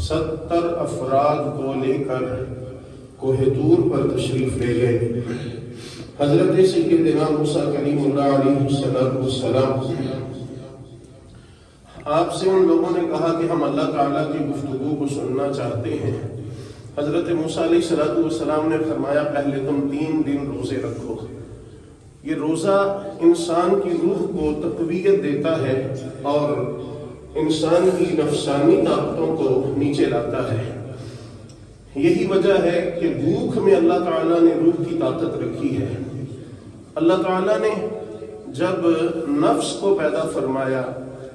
70 افراد کو لے کر کوہ طور پر تشریف لے گئے۔ حضرت سیدنا موسیٰ کلیم اللہ علیہ السلام آپ سے ان لوگوں نے کہا کہ ہم اللہ تعالیٰ کی گفتگو کو سننا چاہتے ہیں۔ حضرت موسیٰ علیہ السلام نے فرمایا پہلے تم 3 دن روزے رکھو۔ یہ روزہ انسان کی روح کو تقویت دیتا ہے اور انسان کی نفسانی طاقتوں کو نیچے لاتا ہے۔ یہی وجہ ہے کہ بھوک میں اللہ تعالیٰ نے روح کی طاقت رکھی ہے۔ اللہ تعالیٰ نے جب نفس کو پیدا فرمایا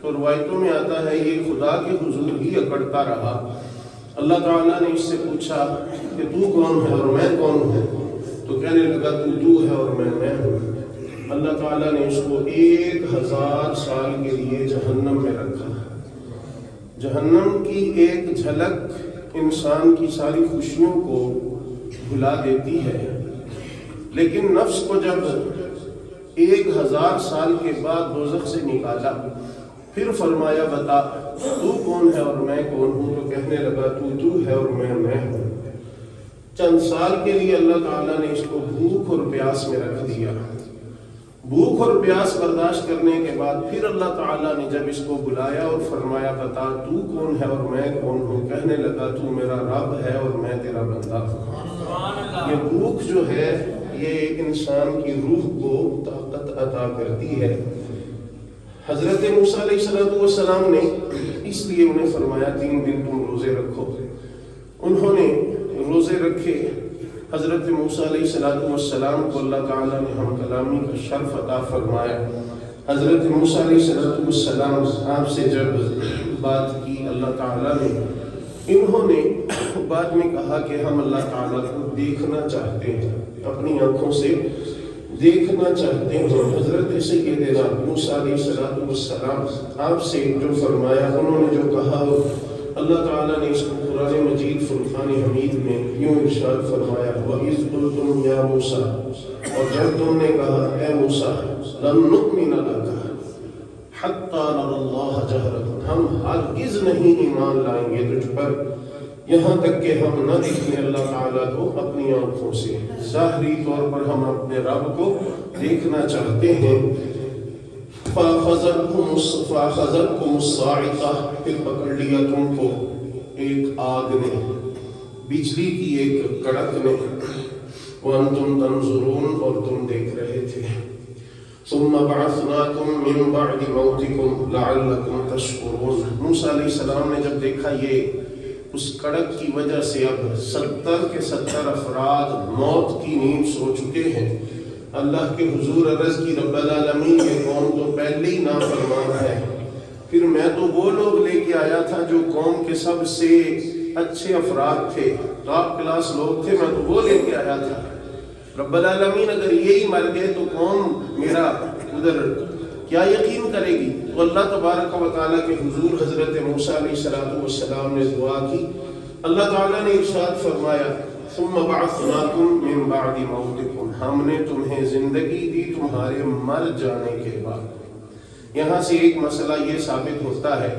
تو روایتوں میں آتا ہے یہ خدا کے حضور ہی اکڑتا رہا۔ اللہ تعالیٰ نے اس سے پوچھا کہ تو کون ہے اور میں کون ہوں؟ تو کہنے لگا تو ہے اور میں ہوں۔ اللہ تعالیٰ نے اس کو 1000 سال کے لیے جہنم میں رکھا۔ جہنم کی ایک جھلک انسان کی ساری خوشیوں کو بھلا دیتی ہے، لیکن نفس کو جب 1000 سال کے بعد دوزخ سے نکالا پھر فرمایا بتا تو کون ہے اور میں کون ہوں؟ تو کہنے لگا تو ہے اور میں ہوں۔ چند سال کے لیے اللہ تعالیٰ نے اس کو بھوک اور پیاس میں رکھ دیا۔ بھوک اور پیاس برداشت کرنے کے بعد پھر اللہ تعالیٰ نے جب اس کو بلایا اور فرمایا بتا تو کون ہے اور میں کون ہوں؟ کہنے لگا تو میرا رب ہے اور میں تیرا بندہ ہوں۔ یہ بھوک جو ہے یہ انسان کی روح کو طاقت عطا کرتی ہے۔ حضرت موسیٰ علیہ السلام نے اس لیے انہیں فرمایا 3 دن تم روزے رکھو۔ انہوں نے روزے رکھے۔ حضرت موسیٰ علیہ السلام کو اللہ تعالیٰ نے ہم کلامی کا شرف عطا فرمایا۔ حضرت موسیٰ علیہ السلام آپ سے جب بات کی اللہ تعالیٰ نے انہوں نے بعد میں کہا کہ ہم اللہ تعالیٰ کو دیکھنا چاہتے ہیں، اپنی آنکھوں سے دیکھنا چاہتے ہیں۔ حضرت سیدنا موسیٰ علیہ السلام آپ سے جو فرمایا انہوں نے جو کہا اللہ تعالیٰ نے اس کو قرآن مجید فرقان حمید میں یوں ارشاد فرمایا وَإِذْ قُلْتُمْ يَا مُوسَىٰ، اور جب تم نے کہا اے موسیٰ لَن نُؤْمِنَ لَكَ حَتَّىٰ نَرَى اللَّهَ جَهْرَةً، ہم ہرگز نہیں ایمان لائیں گے تجھ پر یہاں تک کہ ہم نہ دیکھیں اللہ تعالیٰ کو اپنی آنکھوں سے۔ ظاہری طور پر ہم اپنے رب کو دیکھنا چاہتے ہیں۔ فَأَخَذَتْكُمُ الصَّاعِقَةُ، پھر پکڑ لیا تم کو ایک آگ نے، بجلی کی ایک کڑک نے، وَأَنْتُمْ تَنْظُرُونَ، اور تم دیکھ رہے تھے۔ ثُمَّ بَعَثْنَاكُمْ مِنْ بَعْدِ مَوْتِكُمْ لَعَلَّكُمْ تَشْكُرُونَ۔ موسیٰ علیہ السلام نے جب دیکھا یہ اس کڑک کی وجہ سے اب 70 کے 70 افراد موت کی نیند سو چکے ہیں، اللہ کے حضور عرض کی رب العالمین یہ قوم تو پہلے ہی نافرمان ہے، پھر میں تو وہ لوگ لے کے آیا تھا جو قوم کے سب سے اچھے افراد تھے، ٹاپ کلاس لوگ تھے، میں تو وہ لے کے آیا تھا۔ رب العالمین اگر یہی مر گئے تو قوم میرا ادھر کیا یقین کرے گی؟ تو اللہ تبارک و تعالیٰ کے حضور حضرت موسیٰ علیہ السلام نے دعا کی۔ اللہ تعالیٰ نے ارشاد فرمایا ثم بعثناکم من بعد موتکم، ہم نے تمہیں زندگی دی تمہارے مر جانے کے بعد۔ یہاں سے ایک مسئلہ یہ ثابت ہوتا ہے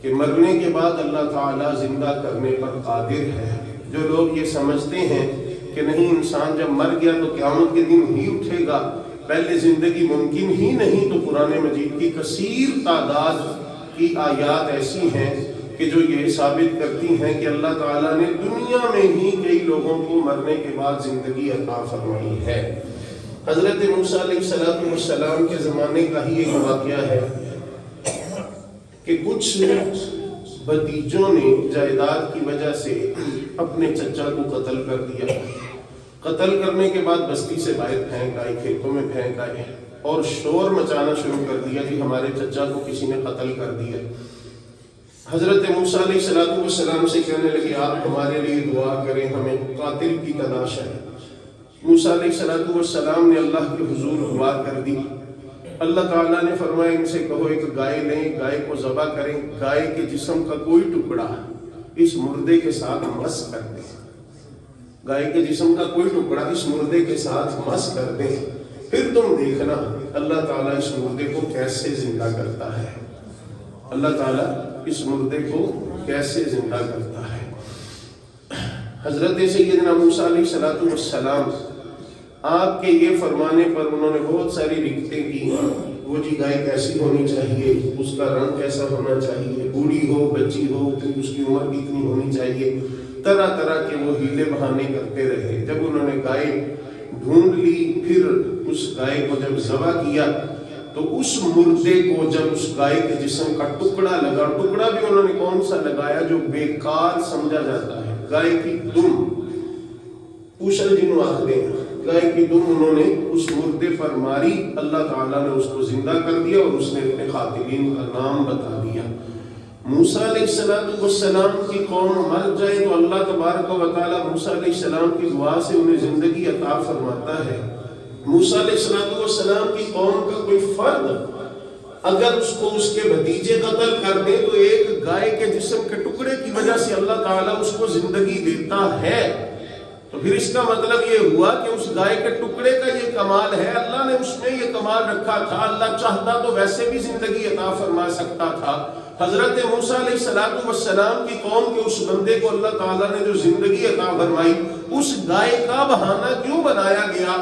کہ مرنے کے بعد اللہ تعالیٰ زندہ کرنے پر قادر ہے۔ جو لوگ یہ سمجھتے ہیں کہ نہیں انسان جب مر گیا تو قیامت کے دن ہی اٹھے گا، پہلے زندگی ممکن ہی نہیں، تو قرآن مجید کی کثیر تعداد کی آیات ایسی ہیں کہ جو یہ ثابت کرتی ہیں کہ اللہ تعالیٰ نے دنیا میں ہی کئی لوگوں کو مرنے کے بعد زندگی عطا فرمائی ہے۔ حضرت موسیٰ علیہ السلام کے زمانے کا ہی ایک واقعہ ہے کہ کچھ بھتیجوں نے جائیداد کی وجہ سے اپنے چچا کو قتل کر دیا۔ قتل کرنے کے بعد بستی سے باہر پھینک آئے، کھیتوں میں پھینک آئے اور شور مچانا شروع کر دیا کہ ہمارے چچا کو کسی نے قتل کر دیا۔ حضرت موسیٰ علیہ السلام سے کہنے لگے آپ ہمارے لیے دعا کریں، ہمیں قاتل کی تلاش ہے۔ موسیٰ علیہ السلام نے اللہ کے حضور دعا کر دی۔ اللہ تعالیٰ نے فرمایا ان سے کہو ایک گائے لیں، گائے کو ذبح کریں، گائے کے جسم کا کوئی ٹکڑا اس مردے کے ساتھ مس کر دیں، گائے کے جسم کا کوئی ٹکڑا اس مردے کے ساتھ مس کر دیں، پھر تم دیکھنا اللہ تعالیٰ اس مردے کو کیسے زندہ کرتا ہے۔ اللہ تعالیٰ اس مردے کو کیسے زندہ کرتا ہے۔ حضرت سیدنا موسیٰ علیہ السلام آپ کے یہ فرمانے پر انہوں نے بہت ساری رکتیں کی، وہ جی گائے کیسی ہونی چاہیے، اس کا رنگ کیسا ہونا چاہیے، بوڑھی ہو بچی ہو، پھر اس کی عمر کتنی ہونی چاہیے، طرح طرح کے وہ ہیلے بہانے کرتے رہے۔ جب انہوں نے گائے ڈھونڈ لی، پھر اس گائے کو جب ذبح کیا تو اس مردے کو جب اس گائے کے جسم کا ٹکڑا لگا، ٹکڑا بھی انہوں نے کون سا لگایا جو بیکار سمجھا جاتا ہے، گائے کی دم، پوشل جنو آخر ہیں، گائے کی دم انہوں نے اس مردے پر ماری، اللہ تعالیٰ نے اس کو زندہ کر دیا اور اس نے اپنے قاتلین کا نام بتا دیا۔ موسیٰ علیہ السلام کی قوم مر جائے تو اللہ تبارک و تعالیٰ موسیٰ علیہ السلام کی دعا سے انہیں زندگی عطا فرماتا ہے۔ موسیٰ علیہ السلام کی قوم کا کوئی فرد اگر اس کو اس کے بھتیجے قتل کر دے تو ایک گائے کے جسم کے ٹکڑے کی وجہ سے اللہ تعالیٰ اس کو زندگی دیتا ہے، تو پھر اس کا مطلب یہ ہوا کہ اس گائے کے ٹکڑے کا یہ کمال ہے، اللہ نے اس میں یہ کمال رکھا تھا، اللہ چاہتا تو ویسے بھی زندگی عطا فرما سکتا تھا۔ حضرت موسیٰ علیہ السلام کی قوم کے اس بندے کو اللہ تعالیٰ نے جو زندگی عطا فرمائی، اس گائے کا بہانہ کیوں بنایا گیا؟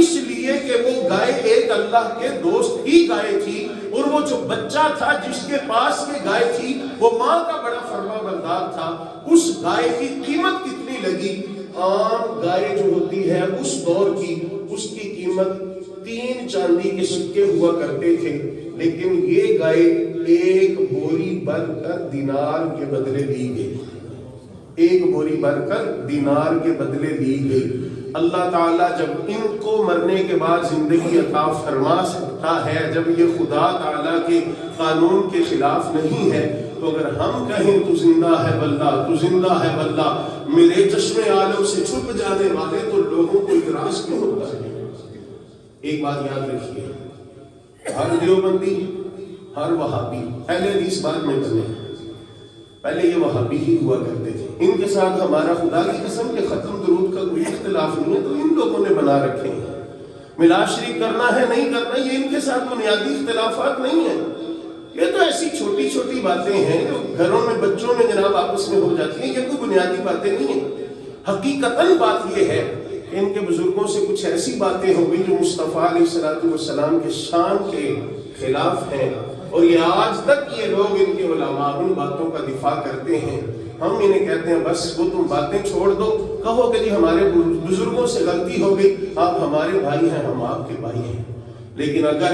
اس لیے کہ وہ گائے ایک اللہ کے دوست کی گائے تھی، اور وہ جو بچہ تھا جس کے پاس یہ گائے تھی وہ ماں کا بڑا فرما بردار تھا۔ اس گائے کی قیمت کتنی لگی؟ عام گائے جو ہوتی ہے اس دور کی، اس کی قیمت 3 چاندی کے سکے ہوا کرتے تھے، لیکن یہ گائے 1 بوری بھر کر دینار کے بدلے لی گئی، 1 بوری بھر کر دینار کے بدلے لی گئی۔ اللہ تعالیٰ جب ان کو مرنے کے بعد زندگی عطا فرما سکتا ہے، جب یہ خدا تعالیٰ کے قانون کے خلاف نہیں ہے، تو اگر ہم کہیں تو زندہ ہے واللہ، تو زندہ ہے واللہ، میرے چشم عالم سے چھپ جانے والے، تو لوگوں کو اعتراض کیوں ہوتا ہے؟ ایک بات یاد رکھیے، ہر دیوبندی، ہر وہابی، اہل حدیث بعد میں بنے، پہلے یہ وہابی ہی ہوا کرتے تھے، ان کے ساتھ ہمارا خدا کی قسم کے ختم درود کا کوئی اختلاف نہیں ہے، تو ان لوگوں نے بنا رکھے ہیں، ملاد شریف کرنا ہے نہیں کرنا، یہ ان کے ساتھ بنیادی اختلافات نہیں ہیں، یہ تو ایسی چھوٹی چھوٹی باتیں ہیں جو گھروں میں بچوں میں جناب آپس میں ہو جاتی ہیں، یہ کوئی بنیادی باتیں نہیں ہیں۔ حقیقتاً بات یہ ہے کہ ان کے بزرگوں سے کچھ ایسی باتیں ہو گئی جو مصطفیٰ علیہ السلام کے شان کے خلاف ہیں، اور یہ آج تک یہ لوگ ان کے علماء ان باتوں کا دفاع کرتے ہیں۔ ہم انہیں کہتے ہیں بس وہ تم باتیں چھوڑ دو، کہو کہ جی ہمارے بزرگوں سے غلطی ہو گئی، آپ ہمارے بھائی ہیں، ہم آپ کے بھائی ہیں، لیکن اگر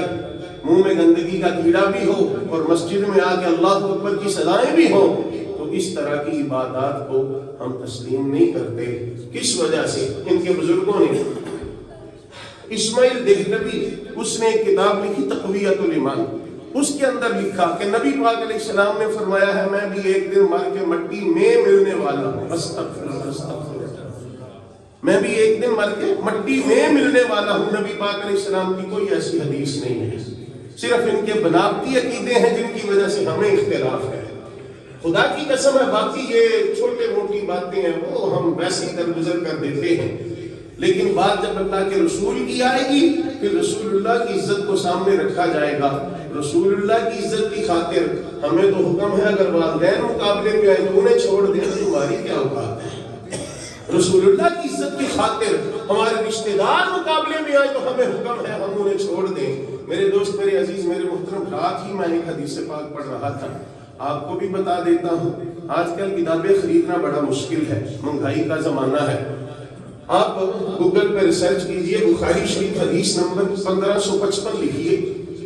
منہ میں گندگی کا کیڑا بھی ہو اور مسجد میں آ کے اللہ اکبر کی سزائیں بھی ہوں، تو اس طرح کی عبادات کو ہم تسلیم نہیں کرتے۔ کس وجہ سے؟ ان کے بزرگوں نے، اسماعیل دہلوی، اس نے ایک کتاب لکھی تقویت الایمان، اس کے اندر لکھا کہ نبی پاک علیہ السلام نے فرمایا ہے میں بھی ایک دن مر کے مٹی میں ملنے والا ہوں، میں بھی ایک دن مر کے مٹی میں ملنے والا ہوں۔ نبی پاک علیہ السلام کی کوئی ایسی حدیث نہیں ہے، صرف ان کے بناوٹی عقیدے ہیں جن کی وجہ سے ہمیں اختلاف ہے۔ خدا کی قسم ہے باقی یہ چھوٹے موٹی باتیں ہیں وہ ہم ویسے ہی درگزر کر دیتے ہیں، لیکن بات جب اللہ کے رسول کی آئے گی پھر رسول اللہ کی عزت کو سامنے رکھا جائے گا۔ رسول اللہ کی عزت کی خاطر ہمیں تو حکم ہے اگر والدین مقابلے میں آئے تو انہیں چھوڑ دیں، تمہاری کیا اوقات ہے؟ رسول اللہ کی عزت کی خاطر ہمارے رشتہ دار مقابلے میں آئے تو ہمیں حکم ہے ہم انہیں چھوڑ دیں۔ میرے دوست، میرے عزیز، میرے محترم، رات ہی میں ایک حدیث پاک پڑھ رہا تھا، آپ کو بھی بتا دیتا ہوں۔ آج کل کتابیں خریدنا بڑا مشکل ہے، مہنگائی کا زمانہ ہے۔ آپ گوگل پہ ریسرچ کیجئے، بخاری شریف حدیث نمبر 1555 لکھیے،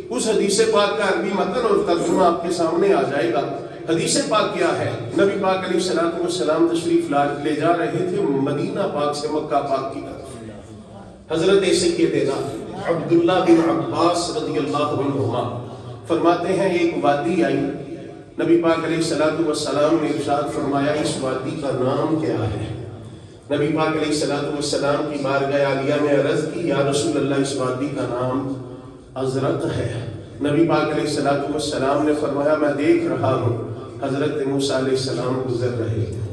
اس حدیث پاک کا عربی متن اور ترجمہ آپ کے سامنے آ جائے گا۔ حدیث پاک کیا ہے؟ نبی پاک علیہ السلام تشریف لے جا رہے تھے مدینہ پاک سے مکہ پاک کی طرف۔ حضرت سیدنا عبداللہ بن عباس رضی اللہ عنہما فرماتے ہیں ایک وادی آئی، نبی پاک علیہ السلام نے ارشاد فرمایا اس وادی کا نام کیا ہے؟ نبی پاک علیہ السلام کی بارگاہ عالیہ میں عرض کی یا رسول اللہ اس وادی کا نام ازرق ہے۔ نبی پاک علیہ السلام نے فرمایا میں دیکھ رہا ہوں حضرت موسیٰ علیہ السلام گزر رہے ہیں،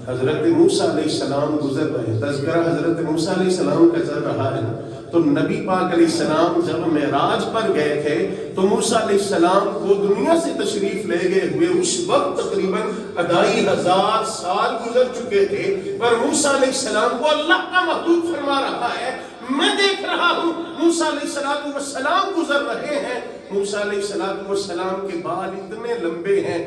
حضرت موسیٰ علیہ السلام گزر رہے ہیں، تذکرہ حضرت موسیٰ علیہ السلام کا چل رہا ہے۔ تو نبی پاک علیہ السلام جب معراج پر گئے تھے تو موسیٰ علیہ السلام کو دنیا سے تشریف لے گئے ہوئے اس وقت تقریباً 2500 سال گزر چکے تھے، پر موسیٰ علیہ السلام کو اللہ کا محبوب فرما رہا ہے میں دیکھ رہا ہوں موسیٰ علیہ السلام گزر رہے ہیں، موسیٰ علیہ السلام کے بال اتنے لمبے ہیں،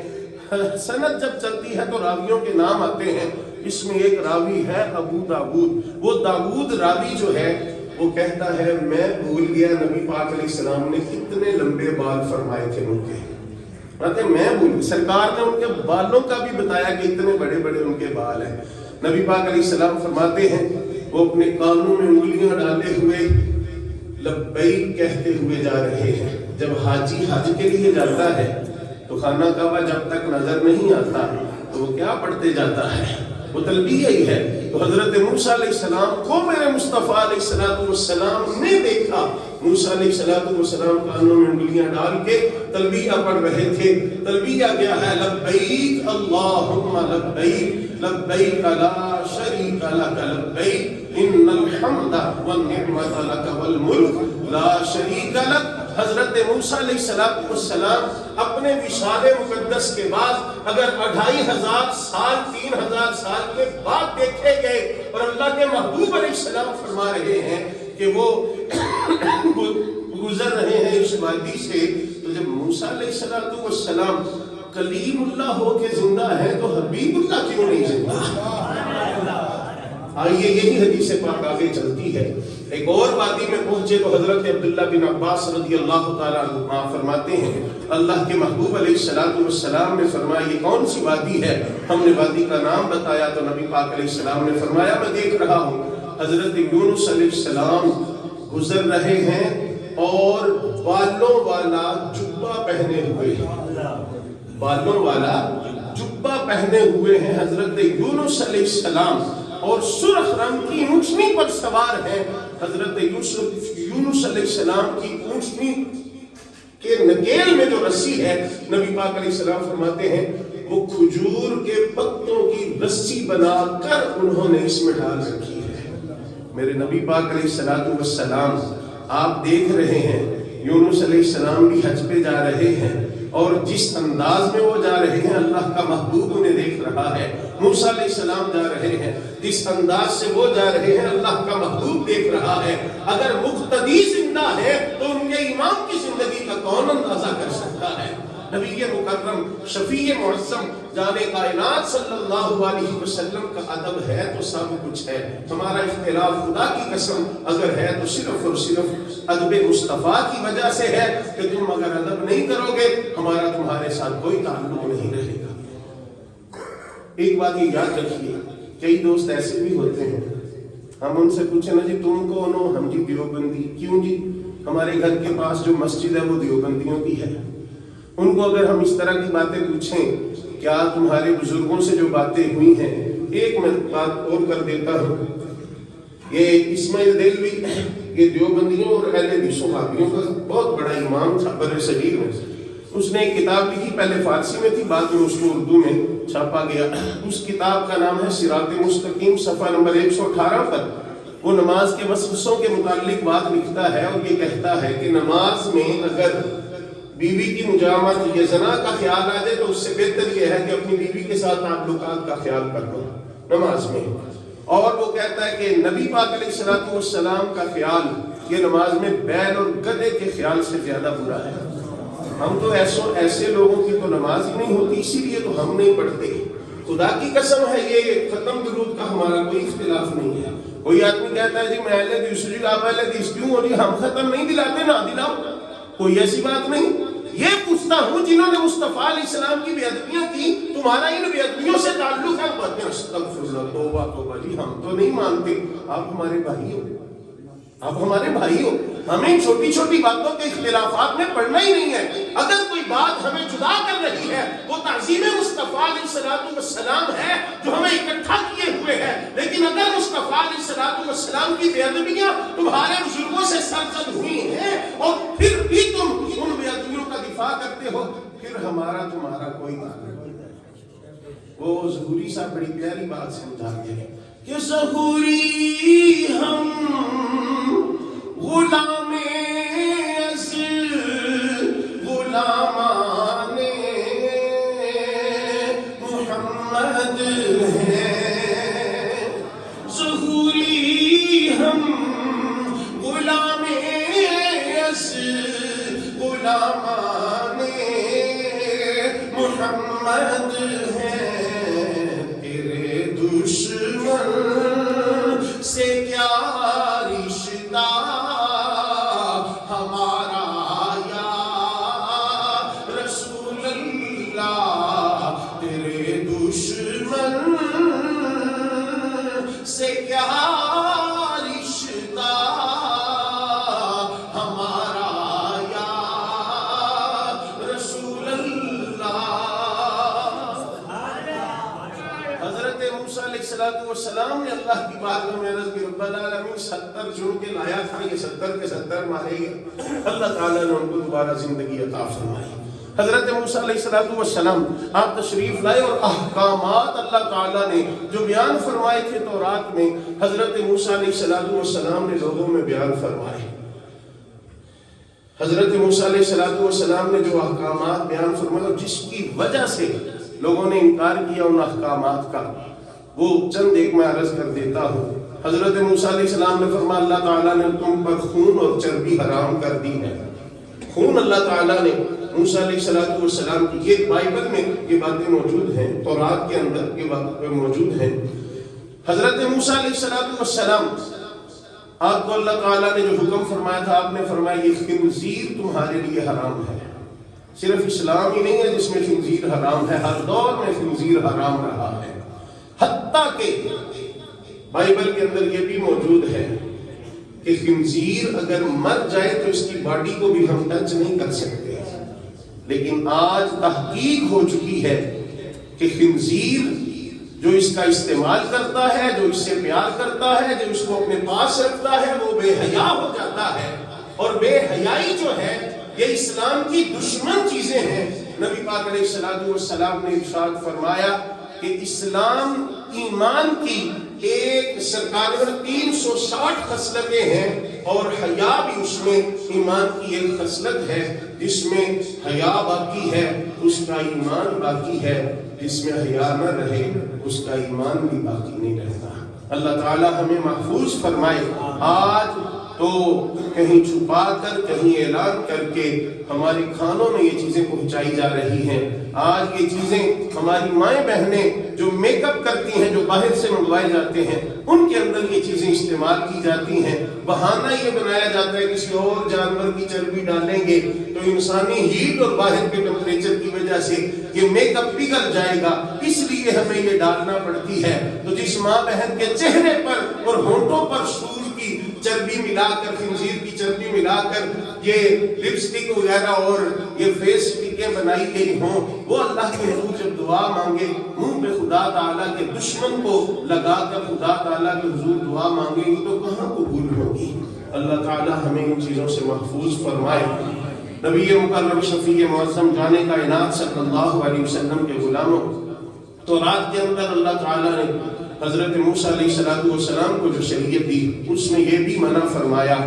سند جب چلتی ہے تو راویوں کے نام آتے ہیں، اس میں ایک راوی ہے ابو داؤد، وہ داؤد راوی جو ہے وہ کہتا ہے میں بھول گیا نبی پاک علیہ السلام نے کتنے لمبے بال فرمائے تھے ان کے، میں بھول، سرکار نے ان کے بالوں کا بھی بتایا کہ اتنے بڑے بڑے ان کے بال ہیں۔ نبی پاک علیہ السلام فرماتے ہیں وہ اپنے کانوں میں انگلیاں ڈالے ہوئے لبیک کہتے ہوئے جا رہے ہیں۔ جب حاجی حج کے لیے جاتا ہے تو خانہ کعبہ جب تک نظر نہیں آتا تو وہ کیا پڑھتے جاتا ہے، وہ تلبیہ ہی ہے۔ تو حضرت موسیٰ علیہ السلام کو میرے مصطفیٰ علیہ السلام نے دیکھا، موسیٰ علیہ السلام کانوں میں انگلیاں ڈال کے تلبیہ پڑھ رہے تھے۔ تلبیہ کیا ہے؟ لبیک اللہم لبیک لبیک لا شریک لک لبیک ان الحمد والنعمت لک والملک لا شریک لک۔ حضرت موسیٰ علیہ السلام اپنے وصال مقدس کے بعد اگر 2500 سال 3000 سال کے بعد دیکھے گئے اور اللہ کے محبوب علیہ السلام فرما رہے ہیں کہ وہ گزر رہے ہیں اس وادی سے، تو جب موسیٰ علیہ السلام کلیم اللہ ہو کے زندہ ہے تو حبیب اللہ کیوں نہیں زندہ؟ آئیے یہی حدیث پاک آگے چلتی ہے۔ ایک اور وادی میں پہنچے تو حضرت عبداللہ بن عباس رضی اللہ تعالیٰ عنہ فرماتے ہیں اللہ کے محبوب علیہ السلام نے فرمایا یہ کون سی وادی ہے؟ ہم نے وادی کا نام بتایا تو نبی پاک علیہ السلام نے فرمایا میں دیکھ رہا ہوں حضرت یونس علیہ السلام گزر رہے ہیں اور بالوں والا جبہ پہنے ہوئے ہیں، بالوں والا جبہ پہنے ہوئے ہیں حضرت یونس علیہ السلام، اور سرخ رنگ کی اونٹنی پر سوار ہے حضرت یونس علیہ السلام کی اونٹنی کے نکیل میں جو رسی ہے نبی پاک علیہ السلام فرماتے ہیں وہ کھجور کے پتوں کی رسی بنا کر انہوں نے اس میں ڈال رکھی ہے۔ میرے نبی پاک علیہ السلام آپ دیکھ رہے ہیں یونس علیہ السلام بھی حج پہ جا رہے ہیں اور جس انداز میں وہ جا رہے ہیں اللہ کا محبوب انہیں دیکھ رہا ہے، موسیٰ علیہ السلام جا رہے ہیں جس انداز سے وہ جا رہے ہیں اللہ کا محبوب دیکھ رہا ہے۔ اگر مقتدی زندہ ہے تو ان کے امام کی زندگی کا کون اندازہ کر سکتا ہے؟ نبی مکرم شفیع معظم جان کائنات صلی اللہ علیہ وسلم کا ادب ہے تو سب کچھ ہے، ہمارا اختلاف خدا کی قسم اگر ہے تو صرف اور صرف ادب مصطفیٰ کی وجہ سے ہے کہ تم اگر ادب نہیں کرو گے ہمارا تمہارے ساتھ کوئی تعلق نہیں رہے گا۔ ایک بات یہ یاد رکھیے، کئی دوست ایسے بھی ہوتے ہیں ہم ان سے پوچھیں نا جی تم کون ہو؟ ہم جی دیوبندی۔ کیوں جی؟ ہمارے گھر کے پاس جو مسجد ہے وہ دیوبندیوں کی ہے۔ ان کو اگر ہم اس طرح کی باتیں پوچھیں کیا تمہارے بزرگوں سے جو باتیں ہوئی ہیں، ایک میں بات اور کر دیتا ہوں، یہ اسماعیل دہلوی یہ دیوبندیوں اور اہل حدیث وہابیوں کا بہت بڑا امام تھا بر صغیر میں، اس نے ایک کتاب لکھی، پہلے فارسی میں تھی بعد میں اس کو اردو میں چھاپا گیا۔ اس کتاب کا نام ہے صراط مستقیم، صفحہ نمبر 118 پر وہ نماز کے وسوسوں کے متعلق بات لکھتا ہے اور یہ کہتا ہے کہ نماز میں اگر بیوی کی مجامت یا زنا کا خیال آ جائے تو اس سے بہتر یہ ہے کہ اپنی بیوی کے ساتھ تعلقات کا خیال کر لو نماز میں۔ اور وہ کہتا ہے کہ نبی پاک علیہ السلام کا خیال یہ نماز میں بیل اور گدھے کے خیال سے زیادہ برا ہے۔ ہم تو ایسے لوگوں کی تو نماز ہی نہیں ہوتی، اسی لیے تو ہم نہیں پڑھتے۔ خدا کی قسم ہے یہ ختم درود کا ہمارا کوئی اختلاف نہیں ہے۔ کوئی آدمی کہتا ہے جی میں اہل حدیث جی آپ اہل حدیث کیوں ہو جی؟ ہم ختم نہیں دلاتے، نہ دلاؤ، کوئی ایسی بات نہیں۔ یہ پوچھتا ہوں جنہوں نے مصطفیٰ علیہ السلام کی بے ادبیاں کی، تمہارا ان بے ادبیوں سے تعلق ہے؟ استغفر اللہ، توبہ توبہ جی ہم تو نہیں مانتے، آپ ہمارے بھائی ہو، آپ ہمارے بھائی ہو، ہمیں چھوٹی چھوٹی باتوں کے اختلافات میں پڑھنا ہی نہیں ہے۔ اگر کوئی بات ہمیں جدا کر رہی ہے وہ تعظیم مصطفیٰ علیہ السلام ہے جو ہمیں اکٹھا کیے ہوئے ہے، لیکن اگر مصطفیٰ علیہ السلام کی بے ادبیاں تمہارے بزرگوں سے سرزد ہوئی ہیں اور پھر بھی تم ان بے ادبیوں کا دفاع کرتے ہو، پھر ہمارا تمہارا کوئی تعلق نہیں۔ وہ ظہوری صاحب بڑی پیاری بات سمجھاتے ہیں کہ ظہوری ہم غلام از غلامان محمد ہیں، ظہوری ہم غلام از غلامان محمد ہیں، تیرے دشمن سے کیا رشتہ ہمارا یا رسول اللہ، تیرے دشمن سے کیا رشتہ ہمارا یا رسول اللہ۔ حضرت موسیٰ علیہ السلام نے اللہ کی بارگاہ میں عرض کی، رب العالمین 70 چن کے لایا تھا، یہ 70 کے 70 مارے گئے۔ اللہ تعالیٰ نے ان کو دوبارہ زندگی عطا فرمائی۔ حضرت موسیٰ علیہ السلام آپ تشریف لائے اور احکامات اللہ تعالیٰ نے جو بیان فرمائے تھے تورات میں، حضرت موسیٰ علیہ السلام نے لوگوں میں بیان فرمائے۔ حضرت موسیٰ علیہ السلام نے جو احکامات بیان فرمائے اور جس کی وجہ سے لوگوں نے انکار کیا ان احکامات کا، وہ چند ایک میں عرض کر دیتا ہوں۔ حضرت موسیٰ علیہ السلام نے فرمایا اللہ تعالیٰ نے تم پر خون اور چربی حرام کر دی ہے۔ خون اللہ تعالیٰ نے موسیٰ علیہ السلام کی، یہ بائبل میں یہ باتیں موجود ہیں، تورات کے اندر یہ باتیں موجود ہیں۔ حضرت موسیٰ علیہ السلام آپ کو اللہ تعالیٰ نے جو حکم فرمایا تھا، آپ نے فرمایا یہ خنزیر تمہارے لیے حرام ہے۔ صرف اسلام ہی نہیں ہے جس میں خنزیر حرام ہے، ہر دور میں خنزیر حرام رہا ہے۔ حتیٰ کہ بائبل کے اندر یہ بھی موجود ہے کہ خنزیر اگر مر جائے تو اس کی باڈی کو بھی ہم ٹچ نہیں کر سکتے، لیکن آج تحقیق ہو چکی ہے کہ خنزیر جو اس کا استعمال کرتا ہے، جو اس سے پیار کرتا ہے، جو اس کو اپنے پاس رکھتا ہے، وہ بے حیا ہو جاتا ہے۔ اور بے حیائی جو ہے یہ اسلام کی دشمن چیزیں ہیں۔ نبی پاک علیہ السلام نے ارشاد فرمایا کہ اسلام ایمان کی ایک سرکار 360 خصلتیں ہیں اور حیا بھی اس میں ایمان کی ایک خصلت ہے۔ جس میں حیا باقی ہے اس کا ایمان باقی ہے، جس میں حیا نہ رہے اس کا ایمان بھی باقی نہیں رہتا۔ اللہ تعالی ہمیں محفوظ فرمائے۔ آج تو کہیں چھپا کر کہیں اعلان کر کے ہمارے کھانوں میں یہ چیزیں پہنچائی جا رہی ہیں۔ آج یہ چیزیں ہماری مائیں بہنیں جو میک اپ کرتی ہیں، جو باہر سے منگوائے جاتے ہیں، ان کے اندر یہ چیزیں استعمال کی جاتی ہیں۔ بہانہ یہ بنایا جاتا ہے کسی اور جانور کی چربی ڈالیں گے تو انسانی ہیٹ اور باہر کے ٹمپریچر کی وجہ سے یہ میک اپ پگھل جائے گا، اس لیے ہمیں یہ ڈالنا پڑتی ہے۔ تو جس ماں بہن کے چہرے پر اور ہونٹوں پر سور کی چربی ملا کر، خنزیر کی چربی ملا کر یہ لپسٹک وغیرہ اور یہ فیس ٹکیں بنائی گئی ہوں، وہ اللہ کے حضور جب دعا مانگے منہ پہ خدا تعالیٰ کے دشمن کو لگا کر خدا تعالیٰ کے حضور دعا مانگے گی تو کہاں قبول ہوگی؟ اللہ تعالیٰ ہمیں ان چیزوں سے محفوظ فرمائے۔ نبی مکرم شفیع معظم جانے کائنات صلی اللہ علیہ وسلم کے غلاموں، تورات کے اندر اللہ تعالیٰ نے حضرت موسیٰ علیہ السلام کو جو شریعت دی اس میں یہ بھی منع فرمایا،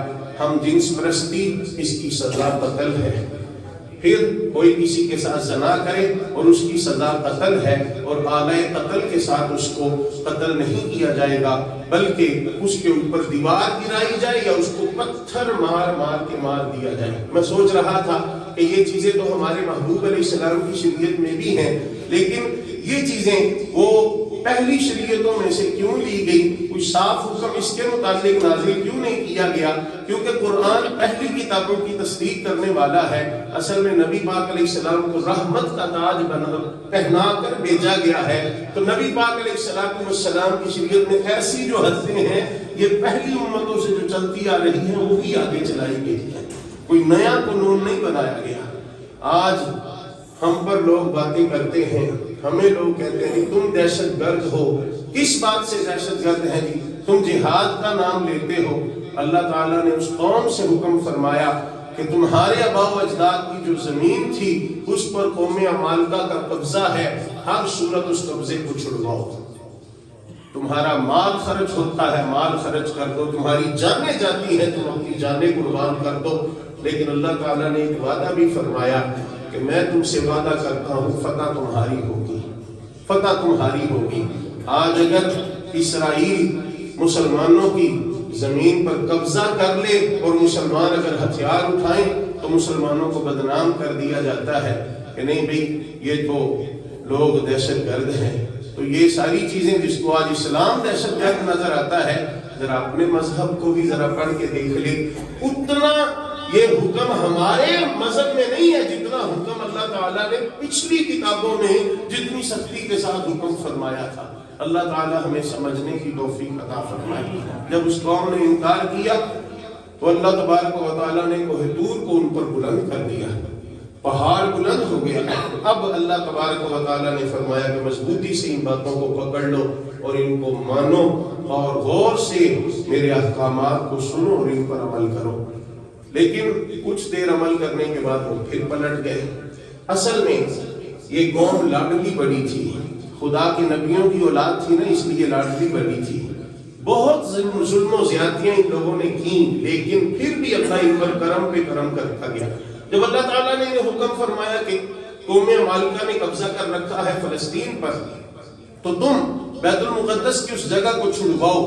ہم جنس پرستی اس کی سزا قتل ہے۔ پھر کوئی کسی کے ساتھ زنا کرے اور اس کی سزا قتل ہے، اور آلۂ قتل کے ساتھ اس کو قتل نہیں کیا جائے گا بلکہ اس کے اوپر دیوار گرائی جائے یا اس کو پتھر مار مار کے مار دیا جائے۔ میں سوچ رہا تھا کہ یہ چیزیں تو ہمارے محبوب علیہ السلام کی شریعت میں بھی ہیں، لیکن یہ چیزیں وہ پہلی شریعتوں میں سے کیوں لی گئی؟ کوئی صاف حکم اس کے متعلق نازل کیوں نہیں کیا گیا؟ کیونکہ قرآن پہلی کتابوں کی تصدیق کرنے والا ہے۔ اصل میں نبی پاک علیہ السلام کو رحمت کا تاج پہنا کر بھیجا گیا ہے، تو نبی پاک علیہ السلام کی شریعت میں ایسی جو حدیں ہیں یہ پہلی امتوں سے جو چلتی آ رہی ہیں وہی آگے چلائی گئی ہیں، کوئی نیا قانون نہیں بنایا گیا۔ آج ہم پر لوگ باتیں کرتے ہیں، ہمیں لوگ کہتے ہیں تم دہشت گرد ہو۔ کس بات سے دہشت گرد ہیں جی؟ تم جہاد کا نام لیتے ہو۔ اللہ تعالیٰ نے اس قوم سے حکم فرمایا کہ تمہارے آباء و اجداد کی جو زمین تھی اس پر قوم عمالقہ کا قبضہ ہے، ہر صورت اس قبضے کو چھڑواؤ۔ تمہارا مال خرچ ہوتا ہے مال خرچ کر دو، تمہاری جانیں جاتی ہیں تم اپنی جانیں قربان کر دو، لیکن اللہ تعالیٰ نے ایک وعدہ بھی فرمایا کہ میں تم سے وعدہ کرتا ہوں فتح تمہاری ہوگی، فتح تمہاری ہوگی۔ آج اگر اسرائیل مسلمانوں کی زمین پر قبضہ کر لے اور مسلمان اگر ہتھیار اٹھائیں تو مسلمانوں کو بدنام کر دیا جاتا ہے کہ نہیں بھئی یہ تو لوگ دہشت گرد ہیں۔ تو یہ ساری چیزیں جس کو آج اسلام دہشت گرد نظر آتا ہے، ذرا اپنے مذہب کو بھی ذرا پڑھ کے دیکھ لے، اتنا یہ حکم ہمارے مذہب میں نہیں ہے جتنا حکم اللہ تعالیٰ نے پچھلی کتابوں میں جتنی سختی کے ساتھ حکم فرمایا تھا۔ اللہ تعالیٰ ہمیں سمجھنے کی توفیق عطا فرمائے۔ جب اس قوم نے انکار کیا تو اللہ تبارک و تعالیٰ نے کوہ طور کو ان پر بلند کر دیا، پہاڑ بلند ہو گیا۔ اب اللہ تبارک و تعالیٰ نے فرمایا کہ مضبوطی سے ان باتوں کو پکڑ لو اور ان کو مانو اور غور سے میرے احکامات کو سنو اور ان پر عمل کرو۔ لیکن کچھ دیر عمل کرنے کے بعد وہ پھر پلٹ گئے۔ اصل میں یہ قوم لاڈلی بڑی تھی، خدا کے نبیوں کی اولاد تھی نا، اس لیے لاڈلی بڑی تھی۔ بہت ظلم و زیادتیاں ان لوگوں نے کی، لیکن پھر بھی اللہ ان پر کرم پہ کرم کر رکھا گیا۔ جب اللہ تعالیٰ نے یہ حکم فرمایا کہ قوم مالکہ نے قبضہ کر رکھا ہے فلسطین پر، تو تم بیت المقدس کی اس جگہ کو چھڑواؤ،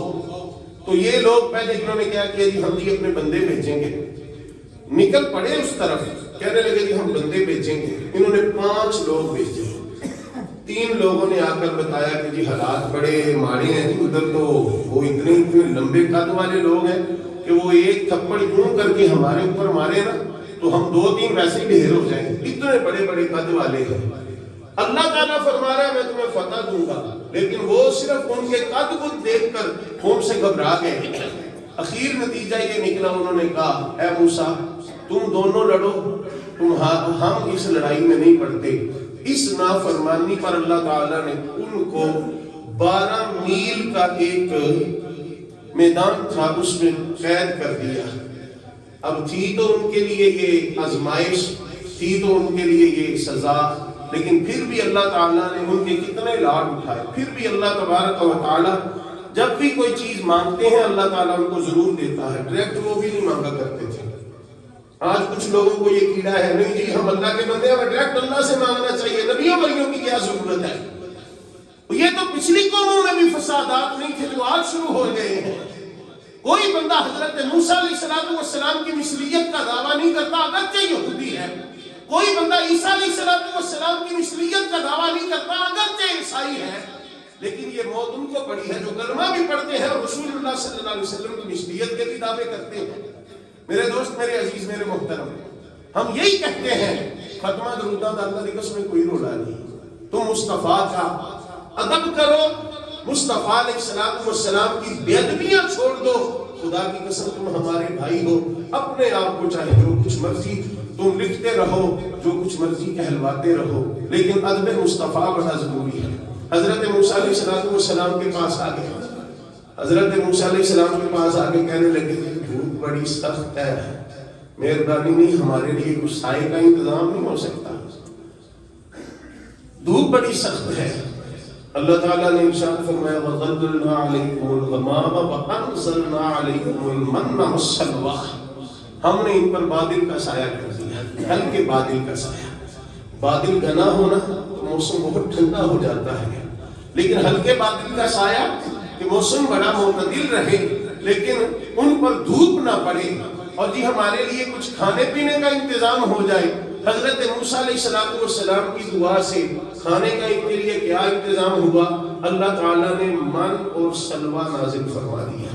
تو یہ لوگ پہلے انہوں نے کیا کیا جی ہم جی اپنے بندے بھیجیں گے، نکل پڑے اس طرف، کہنے لگے جی ہم بندے بھیجیں گے۔ انہوں نے 5 لوگ بھیجے، 3 لوگوں نے آ کر بتایا کہ جی حالات بڑے ماڑے ہیں جی، ادھر تو وہ اتنے لمبے قد والے لوگ ہیں کہ وہ ایک تھپڑ یوں کر کے ہمارے اوپر مارے نا تو ہم 2-3 ویسے ہی ڈھیر ہو جائیں گے، اتنے بڑے بڑے قد والے ہیں۔ اللہ تعالیٰ فرما رہا ہے میں تمہیں فتح دوں گا، لیکن وہ صرف ان کے قد کو دیکھ کر قوم سے گھبرا گئے۔ اخیر نتیجہ یہ نکلا، انہوں نے کہا اے موسیٰ تم دونوں لڑو، ہم اس لڑائی میں نہیں پڑتے۔ اس نافرمانی پر اللہ تعالیٰ نے ان کو 12 میل کا ایک میدان تھا اس میں قید کر دیا۔ اب تھی تو ان کے لیے یہ آزمائش، تھی تو ان کے لیے یہ سزا، لیکن پھر بھی اللہ تعالیٰ نے ان کے کتنے لاڈ اٹھائے۔ پھر بھی اللہ تبارک و تعالیٰ جب بھی کوئی چیز مانگتے ہیں اللہ تعالیٰ ان کو ضرور دیتا ہے، ڈائریکٹ وہ بھی نہیں مانگا کرتے تھے۔ آج کچھ لوگوں کو یہ کیڑا ہے نہیں جی ہم اللہ کے بندے ہیں، ڈائریکٹ اللہ سے مانگنا چاہیے، نبیوں ولیوں کی کیا ضرورت ہے۔ یہ تو پچھلی قوموں میں بھی فسادات نہیں تھے جو آج شروع ہو گئے ہیں۔ کوئی بندہ حضرت موسیٰ علیہ السلام کی مثلیت کا دعویٰ نہیں کرتا اگرچہ یہودی ہے، کوئی بندہ عیسیٰ علیہ السلام کی مثلیت کا دعویٰ نہیں کرتا اگرچہ عیسائی ہے، لیکن یہ موت ان کو پڑی ہے جو کلمہ بھی پڑھتے ہیں اور رسول اللہ صلی اللہ علیہ وسلم کی مثلیت کے بھی دعوے کرتے ہیں۔ میرے دوست، میرے عزیز، میرے محترم، ہم یہی کہتے ہیں ختمہ درودہ اللہ کی قسم میں کوئی رولا نہیں، تم مصطفیٰ کا ادب کرو، مصطفیٰ علیہ السلام کی بے ادبیاں چھوڑ دو، خدا کی قسم تم ہمارے بھائی ہو، اپنے آپ کو چاہے جو کچھ مرضی تم لکھتے رہو، جو کچھ مرضی کہلواتے رہو، لیکن ادب مصطفیٰ بڑا ضروری ہے۔ حضرت موسیٰ علیہ السلام کے پاس آگے، حضرت موسیٰ علیہ السلام کے پاس آگے کہنے لگے دھوپ بڑی سخت ہے، مہربانی نہیں ہمارے لیے کچھ سائے کا انتظام نہیں ہو سکتا، دھوپ بڑی سخت ہے۔ اللہ تعالیٰ نے ارشاد فرمایا وَظَلَّلْنَا عَلَيْكُمُ الْغَمَامَ وَأَنزَلْنَا عَلَيْكُمُ الْمَنَّ وَالسَّلْوَىٰ، ہم نے ان پر بادل کا سایہ کر دیا، ہلکے بادل کا سایہ۔ بادل گھنا ہونا تو موسم بہت ٹھنڈا ہو جاتا ہے، لیکن ہلکے بادل کا سایہ کہ موسم بڑا معتدل رہے لیکن ان پر دھوپ نہ پڑے، اور جی ہمارے لیے کچھ کھانے پینے کا انتظام ہو جائے۔ حضرت موسیٰ علیہ السلام کی دعا سے کھانے کا ان کے لیے کیا انتظام ہوا؟ اللہ تعالیٰ نے من اور سلوہ نازل فرما دیا۔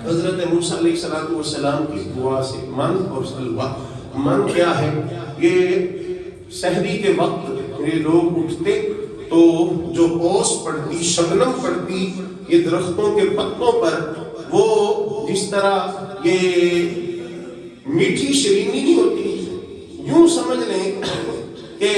حضرت موسیٰ علیہ السلام کی دعا سے من اور سلوہ، من کیا ہے؟ یہ سحری کے وقت یہ لوگ اٹھتے تو جو اوس پڑتی، شبنم پڑتی یہ درختوں کے پتوں پر، وہ جس طرح یہ میٹھی شیرینی نہیں ہوتی، یوں سمجھ لیں کہ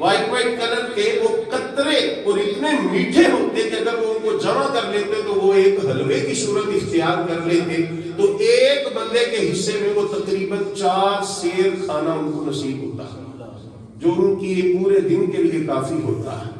وائٹ کلر کے وہ قطرے اور اتنے میٹھے ہوتے کہ اگر وہ ان کو جمع کر لیتے تو وہ ایک حلوے کی صورت اختیار کر لیتے، تو ایک بندے کے حصے میں وہ تقریباً 4 سیر کھانا ان کو نصیب ہوتا ہے، جو ان کی پورے دن کے لیے کافی ہوتا ہے۔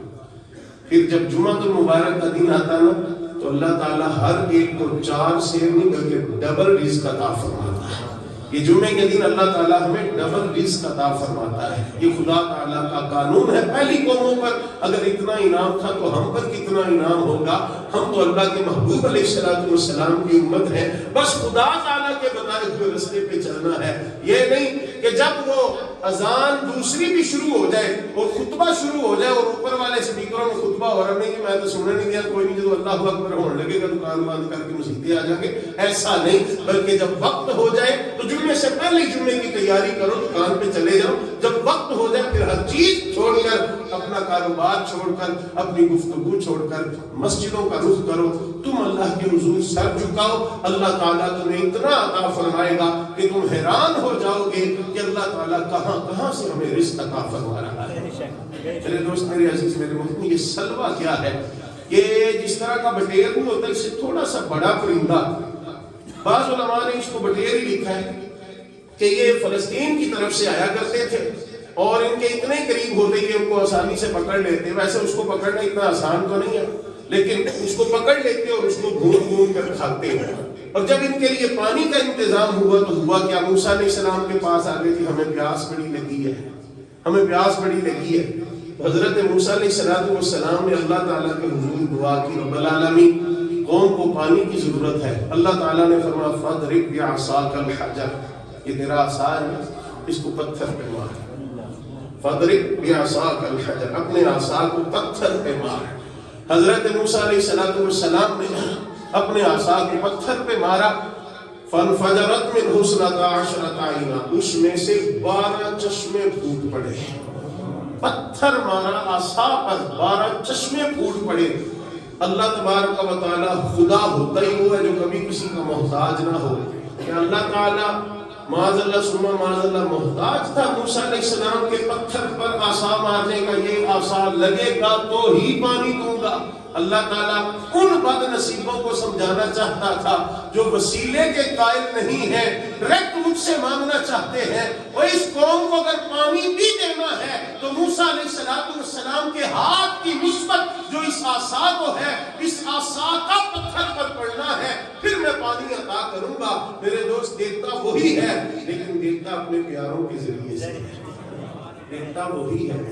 پھر جب جمعۃ المبارک کا دن آتا نا تو اللہ تعالیٰ ہر ایک کو 4 سیر نہیں بلکہ ڈبل رزق عطا فرماتا ہے. یہ جمعے کے دن اللہ تعالیٰ ہمیں ڈبل رزق عطا فرماتا ہے. یہ خدا تعالیٰ کا قانون ہے. پہلی قوموں پر اگر اتنا انعام تھا تو ہم پر کتنا انعام ہوگا. ہم تو اللہ کے محبوب علیہ السلام کی امت ہیں. بس خدا تعالیٰ کے بتائے ہوئے راستے پہ چلنا ہے. یہ نہیں کہ جب وہ اذان دوسری بھی شروع ہو جائے اور خطبہ شروع ہو جائے اور اوپر والے سپیکروں میں خطبہ ہو رہا نہیں کہ میں تو سننے نہیں دیا کوئی نہیں, جو اللہ اکبر ہونے لگے گا دکان بند کر کے مسجدیں آ جائیں گے. ایسا نہیں, بلکہ جب وقت ہو جائے تو جمعے سے پہلے جمعے کی تیاری کرو, دکان پہ چلے جاؤ. جب وقت ہو جائے پھر ہر چیز چھوڑ کر, اپنا کاروبار چھوڑ کر, اپنی گفتگو چھوڑ کر مسجدوں کا رخ کرو. تم اللہ کے حضور سر جھکاؤ. اللہ تعالیٰ تمہیں اتنا عطا فرمائے گا کہ تم حیران ہو جاؤ گے کہ اللہ تعالیٰ کہاں کہاں سے ہمیں رزق عطا فرما رہا ہے. میرے دوست, میرے عزیز, میرے محترم, یہ سلوہ کیا ہے؟ یہ جس طرح کا بٹیر نہیں ہوتا, اس سے تھوڑا سا بڑا پرندہ. بعض علماء نے اس کو بٹیر ہی لکھا ہے کہ یہ فلسطین کی طرف سے آیا کرتے تھے اور ان کے اتنے قریب ہوتے کہ ان کو آسانی سے پکڑ لیتے. ویسے اس کو پکڑنا اتنا آسان تو نہیں ہے, لیکن اس کو پکڑ لیتے اور اس کو گھوم گھوم کر کھاتے ہیں. اور جب ان کے لیے پانی کا انتظام ہوا تو ہوا کیا, موسیٰ علیہ السلام کے پاس آ گئے کہ ہمیں پیاس بڑی لگی ہے, ہمیں پیاس بڑی لگی ہے. حضرت موسیٰ علیہ السلام نے اللہ تعالیٰ کے حضور دعا کی, رب العالمین قوم کو پانی کی ضرورت ہے. اللہ تعالیٰ نے فرمایا فَاضْرِبْ بِعَصَاكَ الْحَجَرَ, یہ تیرا عصا ہے اس کو پتھر پہ مار. فَاضْرِبْ بِعَصَاكَ الْحَجَرَ, اپنے عصا کو پتھر پہ مار. حضرت موسیٰ علیہ السلام نے اپنے عصا کو پتھر پہ مارا. فَانْفَجَرَتْ مِنْهُ اثْنَتَا عَشْرَةَ عَيْنًا, اس میں سے 12 چشمے پھوٹ پڑے. پتھر مارا عصا پر, 12 چشمے پھوٹ پڑے. اللہ تبارک و تعالیٰ خدا ہوتا ہی وہ ہے جو کبھی کسی کا محتاج نہ ہو. کہ اللہ تعالیٰ معاذ اللہ ثم معاذ اللہ محتاج تھا موسیٰ علیہ السلام کے پتھر پر عصا مارنے کا. یہ عصا لگے گا تو ہی پانی دوں گا. اللہ تعالیٰ ان بد نصیبوں کو سمجھانا چاہتا تھا جو وسیلے کے قائل نہیں ہیں, ڈائریکٹ مجھ سے مانگنا چاہتے ہیں. اور اس قوم کو اگر پانی بھی دینا ہے تو موسیٰ علیہ السلام کے ہاتھ کی نسبت جو اس عصا کو ہے, اس عصا کا پتھر پر پڑنا ہے, پھر میں پانی عطا کروں گا. میرے دوست, دیتا وہی ہے لیکن دیتا اپنے پیاروں کے ذریعے سے. دیتا وہی ہے,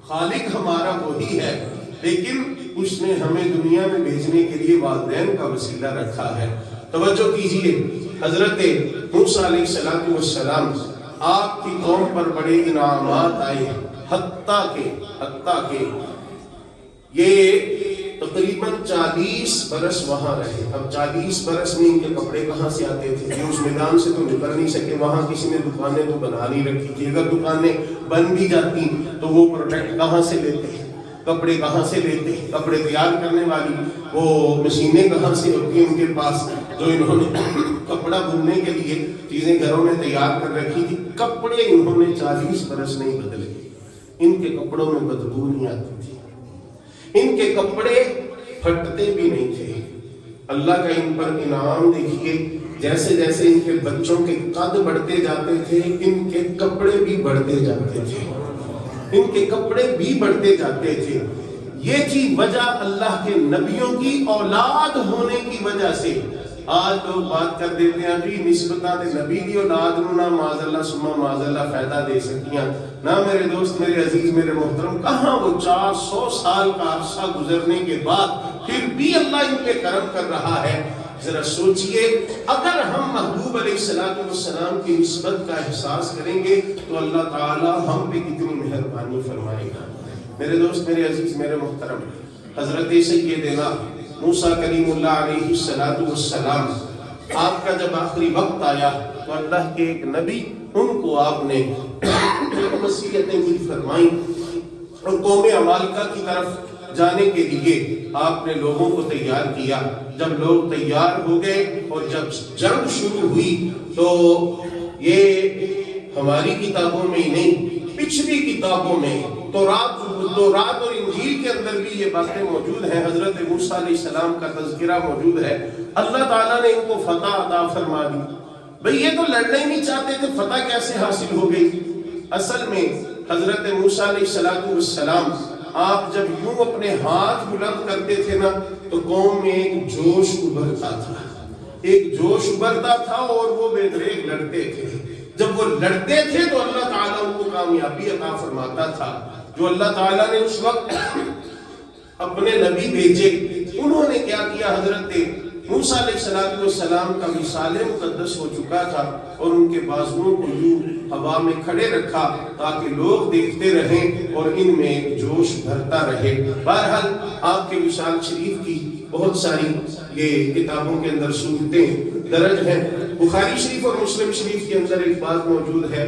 خالق ہمارا وہی ہے, لیکن اس نے ہمیں دنیا میں بھیجنے کے لیے والدین کا وسیلہ رکھا ہے. توجہ کیجئے, حضرت موسیٰ علیہ السلام آپ کی قوم پر بڑے انعامات آئے, حتیٰ کہ یہ تقریباً 40 برس وہاں رہے. اب 40 برس میں ان کے کپڑے کہاں سے آتے تھے؟ یہ اس میدان سے تو نکل نہیں سکے. وہاں کسی نے دکانیں تو بنا نہیں رکھی تھی. اگر دکانیں بن بھی جاتی تو وہ پروڈکٹ کہاں سے لیتے, کپڑے کہاں سے لیتے, کپڑے تیار کرنے والی وہ مشینیں کہاں سے ہوتی ان کے پاس, جو انہوں نے کپڑا بننے کے لیے چیزیں گھروں میں تیار کر رکھی تھی. کپڑے انہوں نے 40 برس نہیں بدلے. ان کے کپڑوں میں بدبو نہیں آتی تھی, ان کے کپڑے پھٹتے بھی نہیں تھے. اللہ کا ان پر انعام دیکھیے, جیسے جیسے ان کے بچوں کے قد بڑھتے جاتے تھے ان کے کپڑے بھی بڑھتے جاتے تھے, ان کے کپڑے بھی بڑھتے جاتے تھے. یہ تھی وجہ اللہ کے نبیوں کی اولاد ہونے کی وجہ سے. آج لوگ بات کر دیتے ہیں جی نسبتاں تے نبی دی اولاد نو نہ معاذ اللہ ثم معاذ اللہ فائدہ دے سکیاں. نہ میرے دوست, میرے عزیز, میرے محترم, کہاں وہ 400 سال کا عرصہ گزرنے کے بعد پھر بھی اللہ ان پہ کرم کر رہا ہے. ذرا سوچئے, اگر ہم محبوب علیہ السلام کی نسبت کا احساس کریں گے تو اللہ تعالی ہم پہ کتنی مہربانی فرمائے گا. میرے دوست, میرے عزیز, میرے محترم, حضرت سیدنا موسیٰ کلیم اللہ علیہ السلام آپ کا جب آخری وقت آیا تو اللہ کے ایک نبی, ان کو آپ نے وصیتیں بھی فرمائیں اور قوم عمالقہ کی طرف جانے کے لیے آپ نے لوگوں کو تیار کیا. جب لوگ تیار ہو گئے اور جب جنگ شروع ہوئی تو یہ ہماری کتابوں میں ہی نہیں, پچھلی کتابوں میں تورات اور انجیل کے اندر بھی یہ باتیں موجود ہیں. حضرت موسیٰ علیہ السلام کا تذکرہ موجود ہے. اللہ تعالیٰ نے ان کو فتح عطا فرما دی. بھئی یہ تو لڑنا ہی نہیں چاہتے تھے, فتح کیسے حاصل ہو گئی؟ اصل میں حضرت موسیٰ علیہ السلام آپ جب یوں اپنے ہاتھ بلند کرتے تھے نا تو قوم میں ایک جوش ابھرتا تھا، ایک جوش ابھرتا تھا، اور وہ بے دریغ لڑتے تھے۔ جب وہ لڑتے تھے تو اللہ تعالیٰ ان کو کامیابی عطا فرماتا تھا۔ جو اللہ تعالیٰ نے اس وقت اپنے نبی بھیجے، انہوں نے کیا کیا؟ حضرت موسیٰ علیہ السلام کا وصال مقدس ہو چکا تھا، اور ان کے بازوؤں کو یوں ہوا میں کھڑے رکھا تاکہ لوگ دیکھتے رہیں اور ان میں ایک جوش بھرتا رہے۔ بہرحال آپ کے وصال شریف کی بہت ساری یہ کتابوں کے اندر صورتیں درج ہیں۔ بخاری شریف اور مسلم شریف کے اندر ایک بات موجود ہے،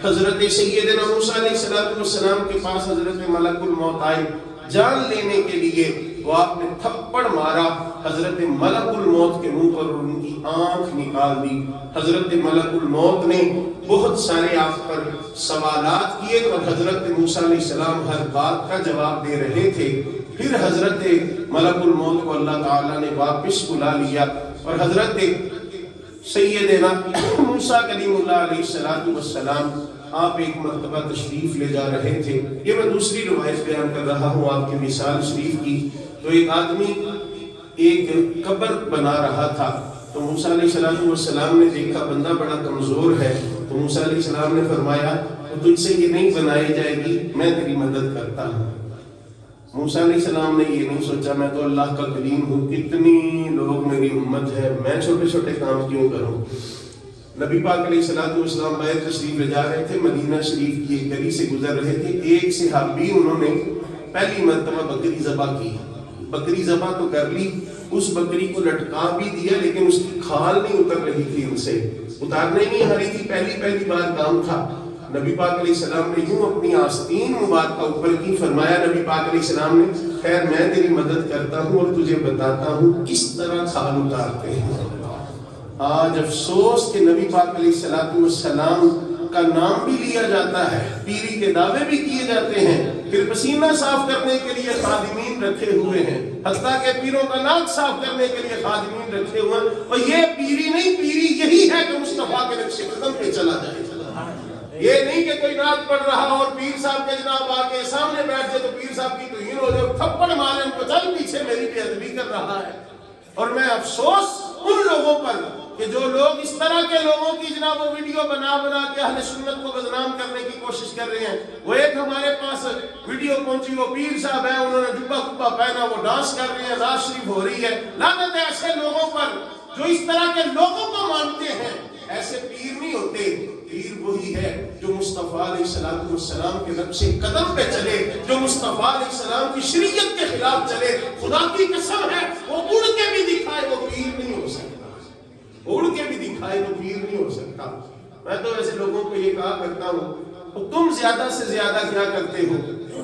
حضرت سیدنا موسیٰ علیہ السلام کے پاس حضرت ملک الموت آئے جان لینے کے لیے، تو آپ نے تھپڑ مارا حضرت ملک الموت کے منہ پر، ان کی آنکھ نکال دی۔ حضرت ملک الموت نے بہت سارے آپ پر سوالات کیے، اور حضرت موسیٰ علیہ السلام ہر بات کا جواب دے رہے تھے۔ پھر حضرت ملک الموت کو اللہ تعالیٰ نے واپس بلا لیا، اور حضرت سیدنا موسیٰ کلیم اللہ علیہ السلام آپ ایک مرتبہ تشریف لے جا رہے تھے۔ یہ میں دوسری روایت بیان کر رہا ہوں آپ کے وصال شریف کی۔ تو ایک آدمی ایک قبر بنا رہا تھا، تو موسیٰ علیہ السلام نے دیکھا بندہ بڑا کمزور ہے، تو موسیٰ علیہ السلام نے فرمایا تو تجھ سے یہ نہیں بنائی جائے گی، میں تیری مدد کرتا ہوں۔ موسیٰ علیہ السلام نے یہ نہیں سوچا میں تو اللہ کا کلیم ہوں، کتنی لوگ میری امت ہے، میں چھوٹے چھوٹے کام کیوں کروں۔ نبی پاک علیہ السلام باہر تشریف لے جا رہے تھے، مدینہ شریف کی ایک گلی سے گزر رہے تھے۔ ایک صحابی انہوں نے پہلی مرتبہ بکری ذبح کی، بکری ذبح تو کر لی، اس بکری کو لٹکا بھی دیا، لیکن اس کی کھال نہیں اتر رہی تھی، ان سے اتارنے نہیں آ رہی تھی، پہلی بار کام تھا۔ نبی پاک علیہ السلام نے یوں اپنی آستین مبارکہ اوپر کی، فرمایا نبی پاک علیہ السلام نے خیر میں تیری مدد کرتا ہوں اور تجھے بتاتا ہوں کس طرح کھال اتارتے ہیں۔ آج افسوس کہ نبی پاک علیہ السلام کا نام بھی لیا جاتا ہے، پیری کے دعوے بھی کیے جاتے ہیں، پھر پسینہ صاف کرنے کے لیے خادمین رکھے ہوئے ہیں، حتیٰ کہ پیروں کا ناک صاف کرنے کے لیے خادمین رکھے ہوئے ہیں، اور یہ پیری نہیں، پیری یہی ہے کہ مصطفیٰ کے نقش قدم پہ چلا جائے۔ یہ نہیں کہ کوئی نعت پڑھ رہا اور پیر صاحب کے جناب آگے سامنے بیٹھ جائے تو پیر صاحب کی توہین ہو جائے، تھپڑ مارے ان کو، چل پیچھے میری بے ادبی کر رہا ہے۔ اور میں افسوس ان لوگوں پر کہ جو لوگ اس طرح کے لوگوں کی جناب وہ ویڈیو بنا کے اہل سنت کو بدنام کرنے کی کوشش کر رہے ہیں۔ وہ ایک ہمارے پاس ویڈیو پہنچی، وہ پیر صاحب ہیں، انہوں نے جبہ کبہ پہنا، وہ ڈانس کر رہے ہیں، ذات شریف ہو رہی ہے۔ لعنت ہے ایسے لوگوں پر جو اس طرح کے لوگوں کو مانتے ہیں۔ ایسے پیر نہیں ہوتے، پیر وہی ہے جو مصطفیٰ علیہ السلام کے نقش قدم پہ چلے، جو مصطفیٰ علیہ السلام کی شریعت کے خلاف چلے۔ خدا کی قسم ہے وہ اڑ کے بھی دکھائے وہ پیر نہیں ہو سکتا، اڑ کے بھی دکھائے تو پیر نہیں ہو سکتا۔ میں تو ایسے لوگوں کو یہ کہا کرتا ہوں تم زیادہ سے زیادہ کیا کرتے ہو،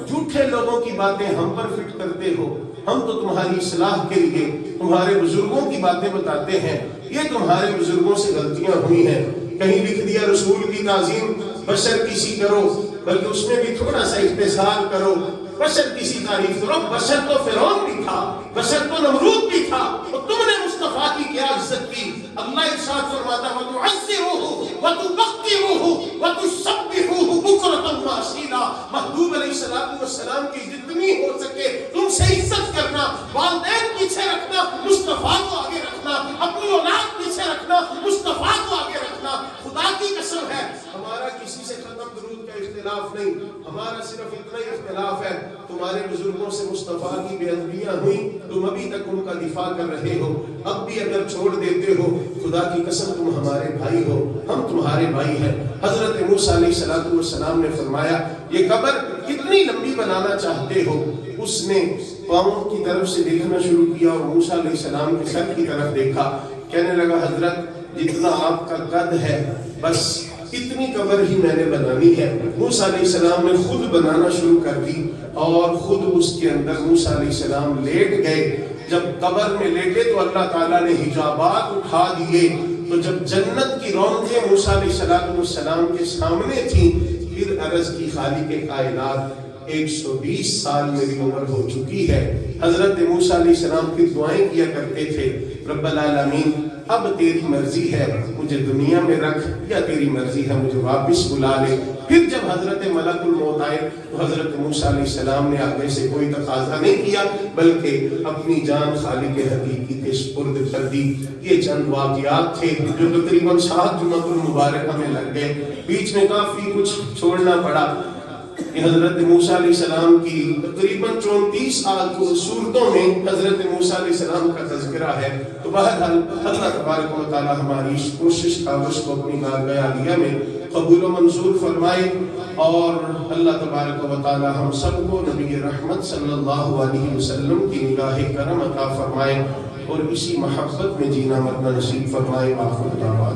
جھوٹے لوگوں کی باتیں ہم پر فٹ کرتے ہو، ہم تو تمہاری اصلاح کے لیے تمہارے بزرگوں کی باتیں بتاتے ہیں، یہ تمہارے بزرگوں سے غلطیاں ہوئی ہیں۔ کہیں لکھ دیا رسول کی تعظیم بشر کسی کرو، بلکہ اس میں بھی تھوڑا سا اختصار کرو، بشر کسی تعریف کرو۔ بشر تو فرعون بھی تھا، بشر تو نمرود بھی تھا، اور تم نے مصطفیٰ کی کیا عزت کی۔ اللہ ارشاد فرماتا ہے وَتُعَزِّرُوهُ وَتُبَقِّرُوهُ وَتُسَبِّحُوهُ بُكْرَةً وَأَصِيلًا۔ محبوب علیہ السلام کی جتنی ہو سکے تم سے عزت کرنا، والدین پیچھے رکھنا، مصطفیٰ کو آگے رکھنا، اپنی اولاد پیچھے رکھنا، مصطفیٰ کو آگے رکھنا۔ خدا کی قسم ہے ہمارا کسی سے ختم درود کا اختلاف نہیں، ہمارا صرف اتنا ہی اختلاف ہے تمہارے بزرگوں سے مصطفیٰ کی بے ادبیاں ہوئیں، تم ابھی تک ان کا دفاع کر رہے ہو، اب بھی اگر چھوڑ دیتے ہو، خدا کی قسم تم ہمارے بھائی ہو، ہم تمہارے بھائی ہیں۔ حضرت موسیٰ علیہ السلام نے فرمایا یہ قبر کتنی لمبی بنانا چاہتے ہو؟ اس نے پاؤں کی طرف سے دیکھنا شروع کیا اور موسیٰ علیہ السلام کے سر کی طرف دیکھا، کہنے لگا حضرت جتنا آپ کا قد ہے بس اتنی قبر ہی میں نے بنانی ہے۔ موسیٰ علیہ السلام نے خود بنانا شروع کر دی اور خود اس کے اندر موسیٰ علیہ السلام لیٹ گئے۔ جب قبر میں لیٹے تو اللہ تعالیٰ نے حجابات اٹھا دیے، تو جب جنت کی رونقیں موسیٰ علیہ السلام کے سامنے تھیں، پھر عرض کی خالق کائنات 120 سال میری عمر ہو چکی ہے۔ حضرت موسیٰ علیہ السلام کی دعائیں کیا کرتے تھے، رب العالمین اب تیری مرضی ہے مجھے دنیا میں رکھ، یا تیری مرضی ہے مجھے واپس بلا لے۔ پھر جب حضرت ملک الموت آئے تو حضرت موسیٰ علیہ السلام نے آگے سے کوئی تقاضا نہیں کیا، بلکہ اپنی جان خالق حقیقی کے سپرد کر دی۔ یہ چند واقعات تھے جو تقریباً 7 جمعۃ المبارکہ میں لگ گئے، بیچ میں کافی کچھ چھوڑنا پڑا۔ کہ حضرت موسیٰ علیہ السلام کی تقریباً 34 صورتوں میں حضرت موسیٰ علیہ السلام کا تذکرہ ہے۔ تو بہرحال اللہ تبارک و تعالی ہماری اس کوشش کاوش کو اپنی بارگاہ عالیہ میں قبول و منظور فرمائے، اور اللہ تبارک و تعالی ہم سب کو نبی رحمت صلی اللہ علیہ وسلم کی نگاہ کرم عطا فرمائے، اور اسی محبت میں جینا مرنا نصیب فرمائے۔ آخر دعوانا